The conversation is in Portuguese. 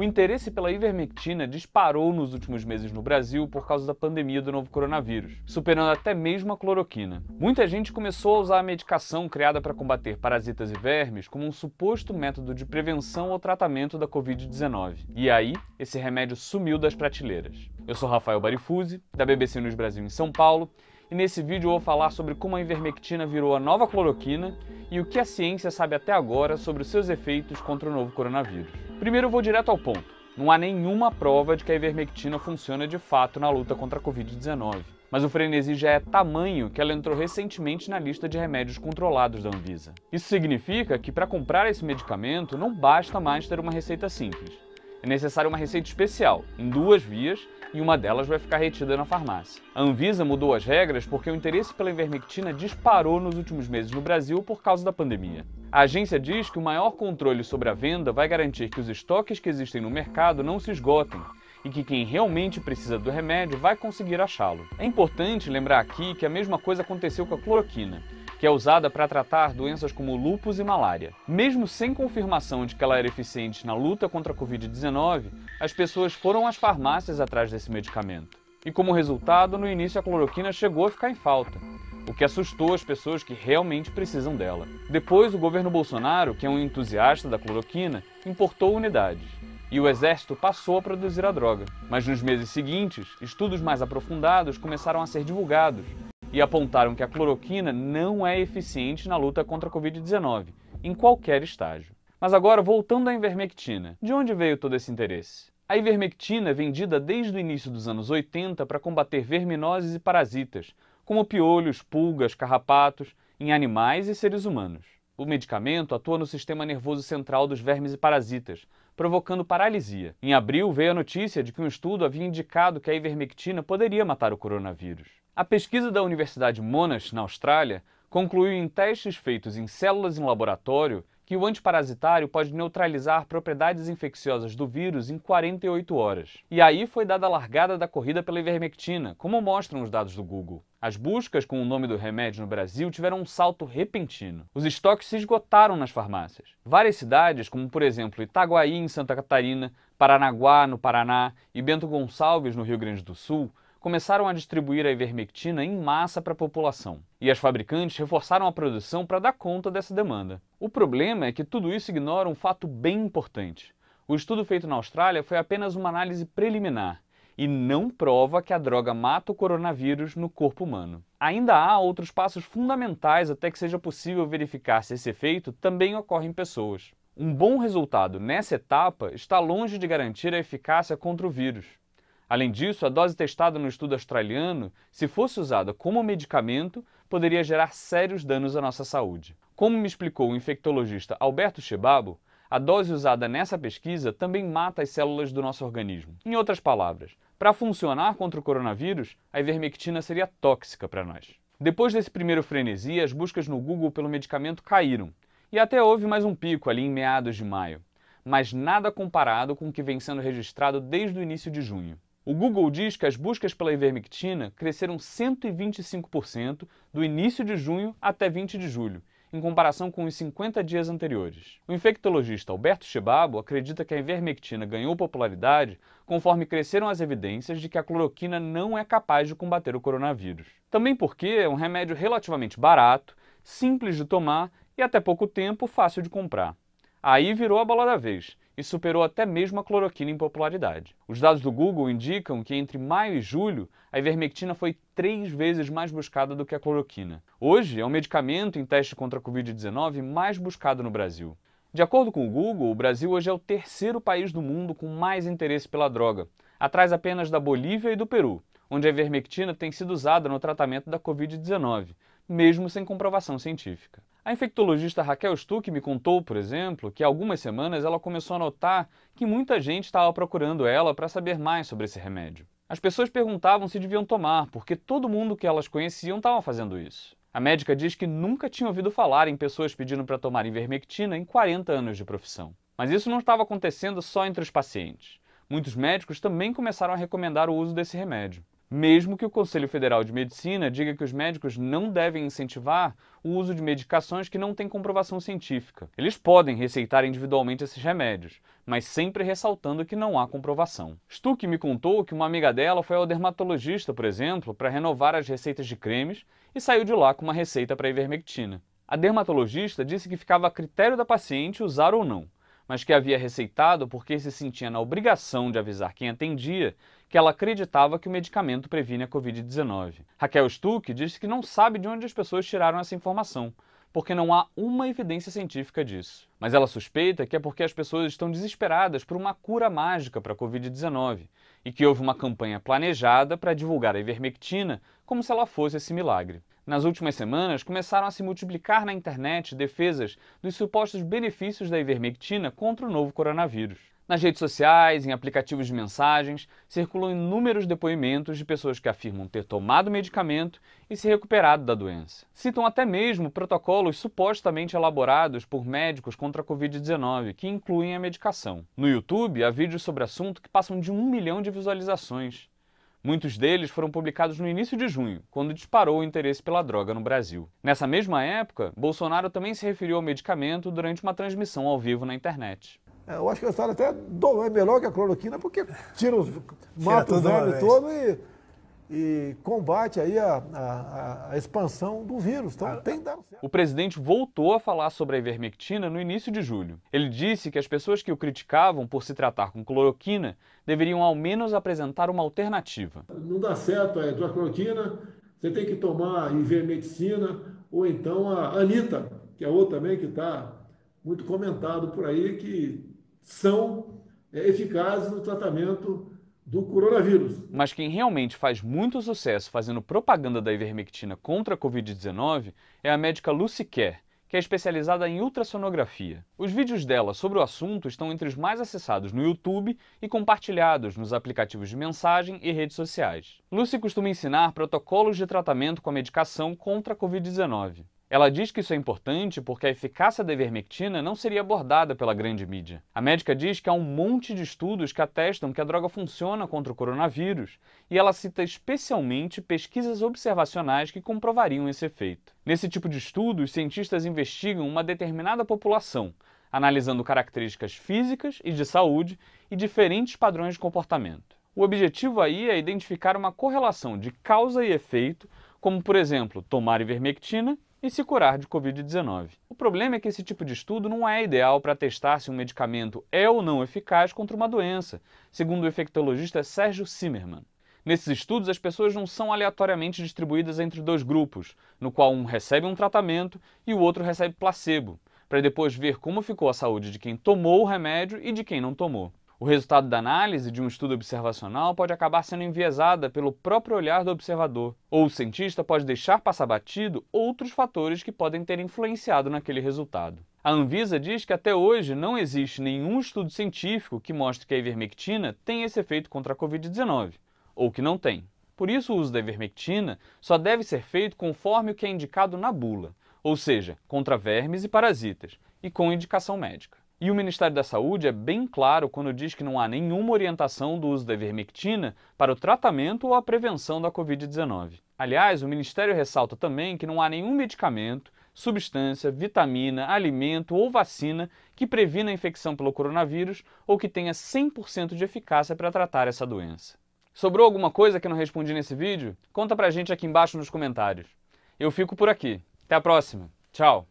O interesse pela ivermectina disparou nos últimos meses no Brasil por causa da pandemia do novo coronavírus, superando até mesmo a cloroquina. Muita gente começou a usar a medicação criada para combater parasitas e vermes como um suposto método de prevenção ou tratamento da Covid-19. E aí, esse remédio sumiu das prateleiras. Eu sou Rafael Barifuzzi, da BBC News Brasil em São Paulo, e nesse vídeo eu vou falar sobre como a ivermectina virou a nova cloroquina e o que a ciência sabe até agora sobre os seus efeitos contra o novo coronavírus. Primeiro eu vou direto ao ponto. Não há nenhuma prova de que a ivermectina funciona de fato na luta contra a Covid-19. Mas o frenesi já é tamanho que ela entrou recentemente na lista de remédios controlados da Anvisa. Isso significa que para comprar esse medicamento não basta mais ter uma receita simples. É necessária uma receita especial, em 2 vias, e uma delas vai ficar retida na farmácia. A Anvisa mudou as regras porque o interesse pela ivermectina disparou nos últimos meses no Brasil por causa da pandemia. A agência diz que o maior controle sobre a venda vai garantir que os estoques que existem no mercado não se esgotem e que quem realmente precisa do remédio vai conseguir achá-lo. É importante lembrar aqui que a mesma coisa aconteceu com a cloroquina, que é usada para tratar doenças como lúpus e malária. Mesmo sem confirmação de que ela era eficiente na luta contra a Covid-19, as pessoas foram às farmácias atrás desse medicamento. E como resultado, no início a cloroquina chegou a ficar em falta, o que assustou as pessoas que realmente precisam dela. Depois, o governo Bolsonaro, que é um entusiasta da cloroquina, importou unidades. E o exército passou a produzir a droga. Mas nos meses seguintes, estudos mais aprofundados começaram a ser divulgados e apontaram que a cloroquina não é eficiente na luta contra a Covid-19, em qualquer estágio. Mas agora, voltando à ivermectina, de onde veio todo esse interesse? A ivermectina é vendida desde o início dos anos 80 para combater verminoses e parasitas, como piolhos, pulgas, carrapatos, em animais e seres humanos. O medicamento atua no sistema nervoso central dos vermes e parasitas, provocando paralisia. Em abril, veio a notícia de que um estudo havia indicado que a ivermectina poderia matar o coronavírus. A pesquisa da Universidade Monash, na Austrália, concluiu em testes feitos em células em laboratório que o antiparasitário pode neutralizar propriedades infecciosas do vírus em 48 horas. E aí foi dada a largada da corrida pela ivermectina, como mostram os dados do Google. As buscas com o nome do remédio no Brasil tiveram um salto repentino. Os estoques se esgotaram nas farmácias. Várias cidades, como por exemplo Itaguaí, em Santa Catarina, Paranaguá, no Paraná, e Bento Gonçalves, no Rio Grande do Sul, começaram a distribuir a ivermectina em massa para a população. E as fabricantes reforçaram a produção para dar conta dessa demanda. O problema é que tudo isso ignora um fato bem importante. O estudo feito na Austrália foi apenas uma análise preliminar e não prova que a droga mata o coronavírus no corpo humano. Ainda há outros passos fundamentais até que seja possível verificar se esse efeito também ocorre em pessoas. Um bom resultado nessa etapa está longe de garantir a eficácia contra o vírus. Além disso, a dose testada no estudo australiano, se fosse usada como medicamento, poderia gerar sérios danos à nossa saúde. Como me explicou o infectologista Alberto Chebabo, a dose usada nessa pesquisa também mata as células do nosso organismo. Em outras palavras, para funcionar contra o coronavírus, a ivermectina seria tóxica para nós. Depois desse primeiro frenesi, as buscas no Google pelo medicamento caíram, e até houve mais um pico ali em meados de maio, mas nada comparado com o que vem sendo registrado desde o início de junho. O Google diz que as buscas pela ivermectina cresceram 125% do início de junho até 20 de julho, em comparação com os 50 dias anteriores. O infectologista Alberto Chebabo acredita que a ivermectina ganhou popularidade conforme cresceram as evidências de que a cloroquina não é capaz de combater o coronavírus. Também porque é um remédio relativamente barato, simples de tomar e até pouco tempo fácil de comprar. Aí virou a bola da vez e superou até mesmo a cloroquina em popularidade. Os dados do Google indicam que entre maio e julho, a ivermectina foi 3 vezes mais buscada do que a cloroquina. Hoje, é o medicamento em teste contra a Covid-19 mais buscado no Brasil. De acordo com o Google, o Brasil hoje é o 3º país do mundo com mais interesse pela droga, atrás apenas da Bolívia e do Peru, onde a ivermectina tem sido usada no tratamento da Covid-19, mesmo sem comprovação científica. A infectologista Raquel Stuck me contou, por exemplo, que há algumas semanas ela começou a notar que muita gente estava procurando ela para saber mais sobre esse remédio. As pessoas perguntavam se deviam tomar, porque todo mundo que elas conheciam estava fazendo isso. A médica diz que nunca tinha ouvido falar em pessoas pedindo para tomar ivermectina em 40 anos de profissão. Mas isso não estava acontecendo só entre os pacientes. Muitos médicos também começaram a recomendar o uso desse remédio. mesmo que o Conselho Federal de Medicina diga que os médicos não devem incentivar o uso de medicações que não têm comprovação científica. Eles podem receitar individualmente esses remédios, mas sempre ressaltando que não há comprovação. Stuck me contou que uma amiga dela foi ao dermatologista, por exemplo, para renovar as receitas de cremes e saiu de lá com uma receita para ivermectina. A dermatologista disse que ficava a critério da paciente usar ou não, mas que havia receitado porque se sentia na obrigação de avisar quem atendia que ela acreditava que o medicamento previne a Covid-19. Raquel Stuck disse que não sabe de onde as pessoas tiraram essa informação, porque não há uma evidência científica disso. Mas ela suspeita que é porque as pessoas estão desesperadas por uma cura mágica para a Covid-19 e que houve uma campanha planejada para divulgar a ivermectina como se ela fosse esse milagre. Nas últimas semanas, começaram a se multiplicar na internet defesas dos supostos benefícios da ivermectina contra o novo coronavírus. Nas redes sociais, em aplicativos de mensagens, circulam inúmeros depoimentos de pessoas que afirmam ter tomado o medicamento e se recuperado da doença. Citam até mesmo protocolos supostamente elaborados por médicos contra a Covid-19, que incluem a medicação. No YouTube, há vídeos sobre o assunto que passam de 1 milhão de visualizações. Muitos deles foram publicados no início de junho, quando disparou o interesse pela droga no Brasil. Nessa mesma época, Bolsonaro também se referiu ao medicamento durante uma transmissão ao vivo na internet. Eu acho que a história até é melhor que a cloroquina, porque mata o verme todo e combate aí a expansão do vírus. Então tem que dar certo. O presidente voltou a falar sobre a ivermectina no início de julho. Ele disse que as pessoas que o criticavam por se tratar com cloroquina deveriam ao menos apresentar uma alternativa. Não dá certo a hidrocloroquina, você tem que tomar ivermectina, ou então a Anitta, que é outra também que está muito comentado por aí, que são eficazes no tratamento do coronavírus. Mas quem realmente faz muito sucesso fazendo propaganda da ivermectina contra a Covid-19 é a médica Lucy Kerr, que é especializada em ultrassonografia. Os vídeos dela sobre o assunto estão entre os mais acessados no YouTube e compartilhados nos aplicativos de mensagem e redes sociais. Lucy costuma ensinar protocolos de tratamento com a medicação contra a Covid-19. Ela diz que isso é importante porque a eficácia da ivermectina não seria abordada pela grande mídia. A médica diz que há um monte de estudos que atestam que a droga funciona contra o coronavírus e ela cita especialmente pesquisas observacionais que comprovariam esse efeito. Nesse tipo de estudo, os cientistas investigam uma determinada população, analisando características físicas e de saúde e diferentes padrões de comportamento. O objetivo aí é identificar uma correlação de causa e efeito, como, por exemplo, tomar ivermectina e se curar de Covid-19. O problema é que esse tipo de estudo não é ideal para testar se um medicamento é ou não eficaz contra uma doença, segundo o infectologista Sérgio Zimmermann. Nesses estudos, as pessoas não são aleatoriamente distribuídas entre dois grupos, no qual um recebe um tratamento e o outro recebe placebo, para depois ver como ficou a saúde de quem tomou o remédio e de quem não tomou. O resultado da análise de um estudo observacional pode acabar sendo enviesada pelo próprio olhar do observador, ou o cientista pode deixar passar batido outros fatores que podem ter influenciado naquele resultado. A Anvisa diz que até hoje não existe nenhum estudo científico que mostre que a ivermectina tem esse efeito contra a Covid-19, ou que não tem. Por isso, o uso da ivermectina só deve ser feito conforme o que é indicado na bula, ou seja, contra vermes e parasitas, e com indicação médica. E o Ministério da Saúde é bem claro quando diz que não há nenhuma orientação do uso da ivermectina para o tratamento ou a prevenção da Covid-19. Aliás, o Ministério ressalta também que não há nenhum medicamento, substância, vitamina, alimento ou vacina que previna a infecção pelo coronavírus ou que tenha 100% de eficácia para tratar essa doença. Sobrou alguma coisa que eu não respondi nesse vídeo? Conta pra gente aqui embaixo nos comentários. Eu fico por aqui. Até a próxima. Tchau!